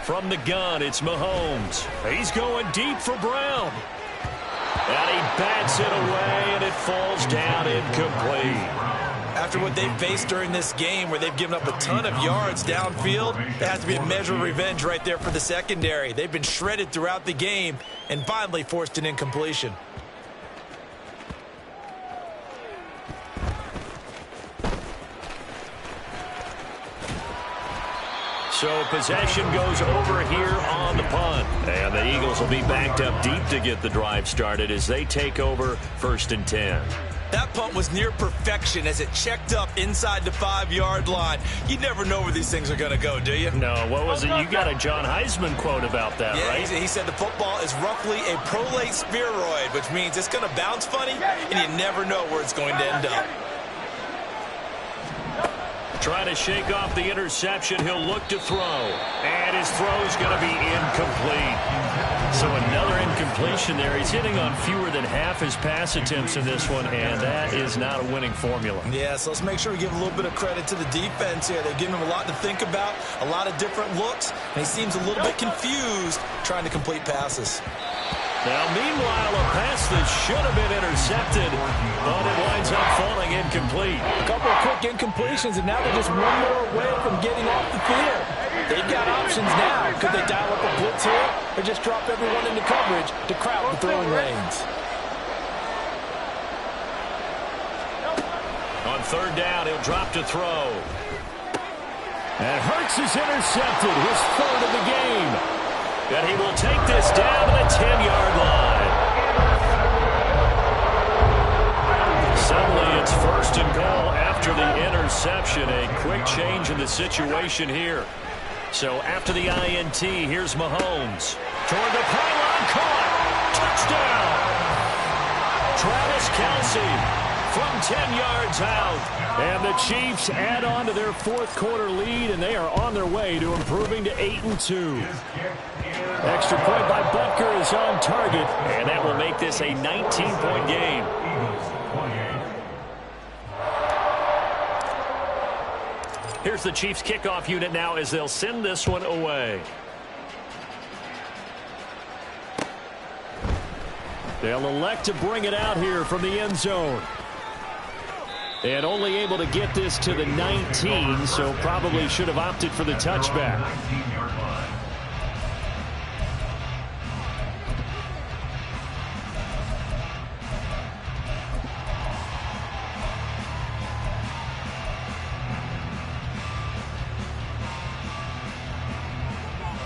From the gun, it's Mahomes. He's going deep for Brown. And he bats it away, and it falls down incomplete. After what they've faced during this game, where they've given up a ton of yards downfield, there has to be a measure of revenge right there for the secondary. They've been shredded throughout the game and finally forced an incompletion. So possession goes over here on the punt. And the Eagles will be backed up deep to get the drive started as they take over 1st and 10. That punt was near perfection as it checked up inside the 5-yard line. You never know where these things are going to go, do you? No, what was it? You got a John Heisman quote about that, yeah, right? He said the football is roughly a prolate spheroid, which means it's going to bounce funny, and you never know where it's going to end up. Trying to shake off the interception. He'll look to throw. And his throw's going to be incomplete. So another incompletion there. He's hitting on fewer than half his pass attempts in this one, and that is not a winning formula. Yeah, so let's make sure we give a little bit of credit to the defense here. They've given him a lot to think about, a lot of different looks, and he seems a little bit confused trying to complete passes. Now, meanwhile, a pass that should have been intercepted, but it winds up falling incomplete. A couple of quick incompletions, and now they're just one more away from getting off the field. They've got options now. Could they dial up a blitz here, or just drop everyone into coverage to crowd the throwing lanes? On third down, he'll drop to throw. And Hurts is intercepted, his 3rd of the game. And he will take this down to the 10-yard line. Suddenly, it's 1st and goal after the interception. A quick change in the situation here. So after the INT, here's Mahomes. Toward the pylon, caught. Touchdown. Travis Kelce from 10 yards out. And the Chiefs add on to their 4th quarter lead, and they are on their way to improving to 8-2. Extra point by Butker is on target, and that will make this a 19-point game. Here's the Chiefs kickoff unit now as they'll send this one away. They'll elect to bring it out here from the end zone. And only able to get this to the 19, so probably should have opted for the touchback.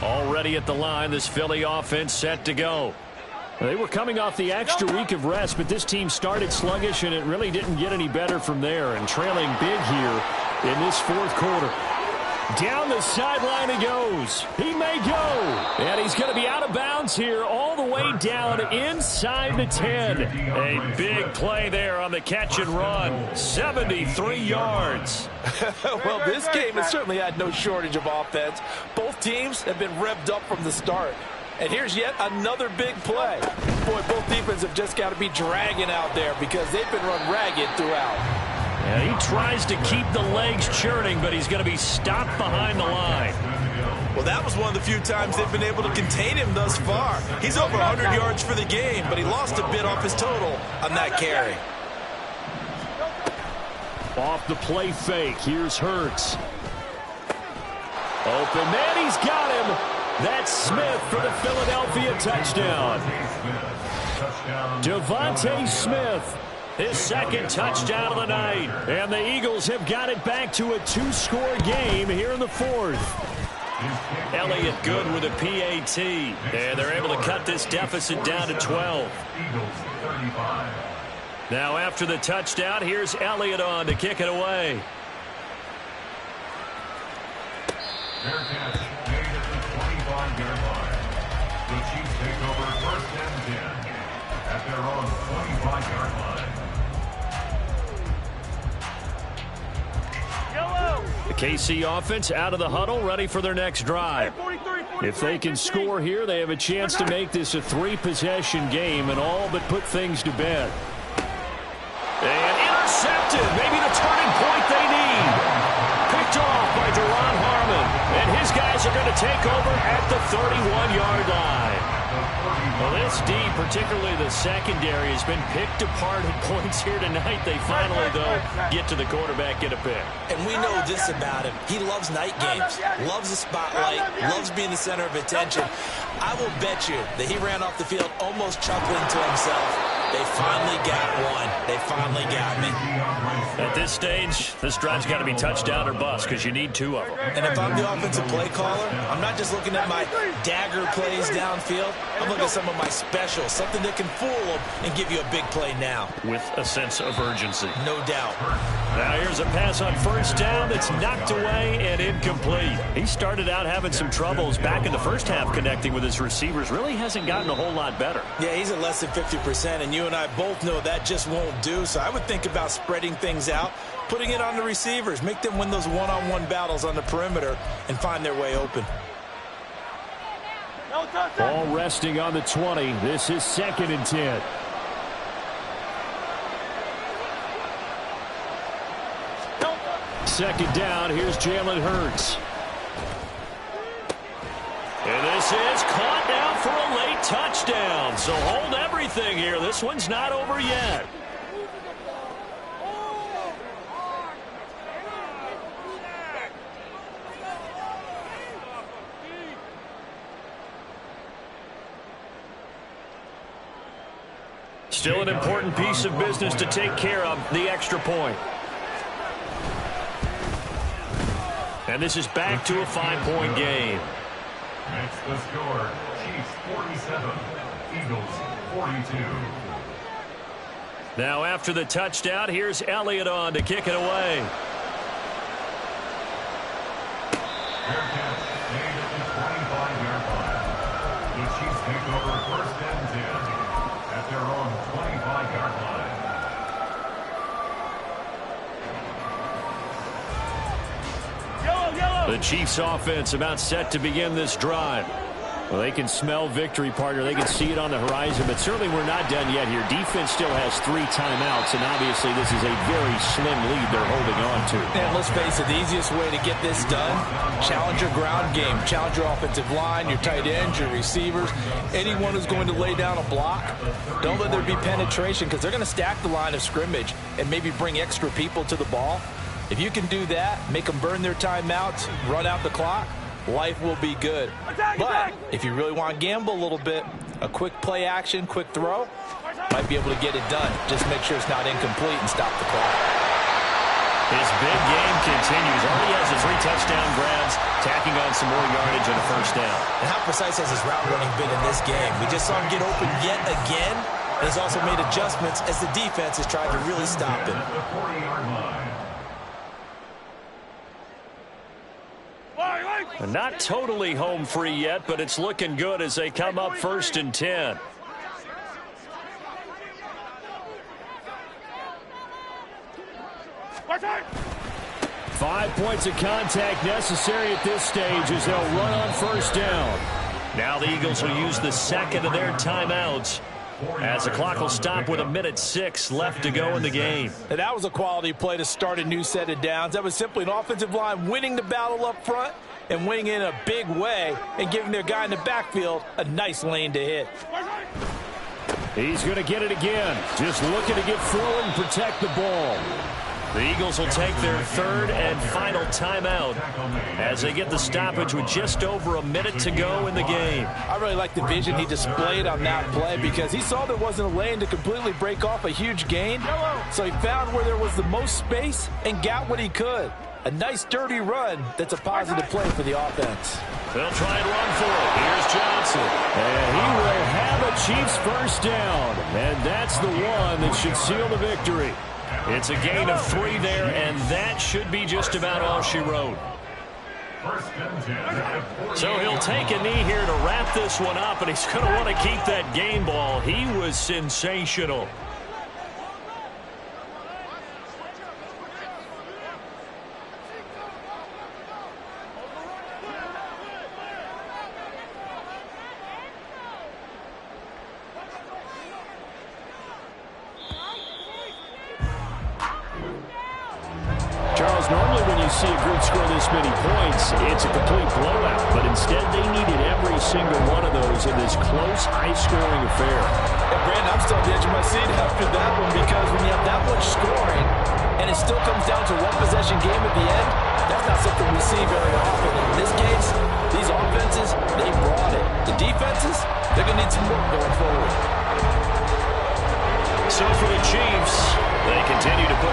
Already at the line, this Philly offense set to go. They were coming off the extra week of rest, but this team started sluggish, and it really didn't get any better from there, and trailing big here in this 4th quarter. Down the sideline he goes. He may go. And he's going to be out of bounds here all the way down inside the 10. A big play there on the catch and run. 73 yards. Well, this game has certainly had no shortage of offense. Both teams have been revved up from the start. And here's yet another big play. Boy, both defenses have just got to be dragging out there because they've been run ragged throughout. And he tries to keep the legs churning, but he's going to be stopped behind the line. Well, that was one of the few times they've been able to contain him thus far. He's over 100 yards for the game, but he lost a bit off his total on that carry. Off the play fake, here's Hurts. Open man, he's got him. That's Smith for the Philadelphia touchdown. Devontae Smith, his second touchdown of the night. And the Eagles have got it back to a 2-score game here in the fourth. Elliott good with a PAT. And they're able to cut this deficit down to 12. Now after the touchdown, here's Elliott on to kick it away. Fair catch made at the 25-yard line. The Chiefs take over first and 10 at their own 25-yard line. The KC offense out of the huddle, ready for their next drive. If they can score here, they have a chance to make this a 3-possession game and all but put things to bed. And intercepted, maybe the turning point they need. Picked off by Duron Harmon, and his guys are going to take over at the 31-yard line. Well, this D, particularly the secondary, has been picked apart at points here tonight. They finally, though, get to the quarterback, get a pick. And we know this about him. He loves night games, loves the spotlight, loves being the center of attention. I will bet you that he ran off the field almost chuckling to himself. They finally got one. They finally got me. At this stage, this drive's got to be touchdown or bust because you need 2 of them. And if I'm the offensive play caller, I'm not just looking at my dagger plays downfield. I'm looking at some of my specials, something that can fool them and give you a big play now. With a sense of urgency. No doubt. Now here's a pass on first down that's knocked away and incomplete. He started out having some troubles back in the first half connecting with his receivers. Really hasn't gotten a whole lot better. Yeah, he's at less than 50%, and you and I both know that just won't do. So I would think about spreading things out, putting it on the receivers, make them win those one-on-one battles on the perimeter and find their way open. Ball resting on the 20. This is 2nd and 10. Second down, here's Jalen Hurts. And this is caught now for a late touchdown. So hold everything here. This one's not over yet. Still an important piece of business to take care of, the extra point. And this is back to a 5-point game. Makes the score Chiefs 47, Eagles 42. Now after the touchdown, here's Elliott on to kick it away. Fair catch made at the 25-yard line. The Chiefs take over first and 10 at their own 25-yard line. The Chiefs offense about set to begin this drive. Well, they can smell victory, partner. They can see it on the horizon, but certainly we're not done yet here. Defense still has 3 timeouts, and obviously this is a very slim lead they're holding on to. And let's face it, the easiest way to get this done, challenge your ground game. Challenge your offensive line, your tight ends, your receivers, anyone who's going to lay down a block. Don't let there be penetration because they're going to stack the line of scrimmage and maybe bring extra people to the ball. If you can do that, make them burn their timeouts, run out the clock, life will be good. But if you really want to gamble a little bit, a quick play action, quick throw, might be able to get it done. Just make sure it's not incomplete and stop the clock. His big game continues. Already has the 3 touchdown grabs, tacking on some more yardage and a first down. And how precise has his route running been in this game? We just saw him get open yet again. And he's also made adjustments as the defense has tried to really stop him. At the 40-yard line. Not totally home free yet, but it's looking good as they come up 1st and 10. Watch out! 5 points of contact necessary at this stage as they'll run on 1st down. Now the Eagles will use the second of their timeouts as the clock will stop with 1:06 left to go in the game. And that was a quality play to start a new set of downs. That was simply an offensive line winning the battle up front and winning in a big way and giving their guy in the backfield a nice lane to hit. He's going to get it again. Just looking to get forward and protect the ball. The Eagles will take their 3rd and final timeout as they get the stoppage with just over a minute to go in the game. I really like the vision he displayed on that play because he saw there wasn't a lane to completely break off a huge gain. So he found where there was the most space and got what he could. A nice dirty run that's a positive play for the offense. They'll try and run for it. Here's Johnson. And he will have a Chiefs 1st down. And that's the one that should seal the victory. It's a gain of 3 there, and that should be just about all she wrote. So he'll take a knee here to wrap this one up, and he's going to want to keep that game ball. He was sensational. Normally when you see a group score this many points, it's a complete blowout. But instead, they needed every single one of those in this close, high-scoring affair. And Brandon, I'm still on the edge of my seat after that one because when you have that much scoring and it still comes down to one possession game at the end, that's not something we see very often. In this case, these offenses, they brought it. The defenses, they're going to need some work going forward. So for the Chiefs, they continue to put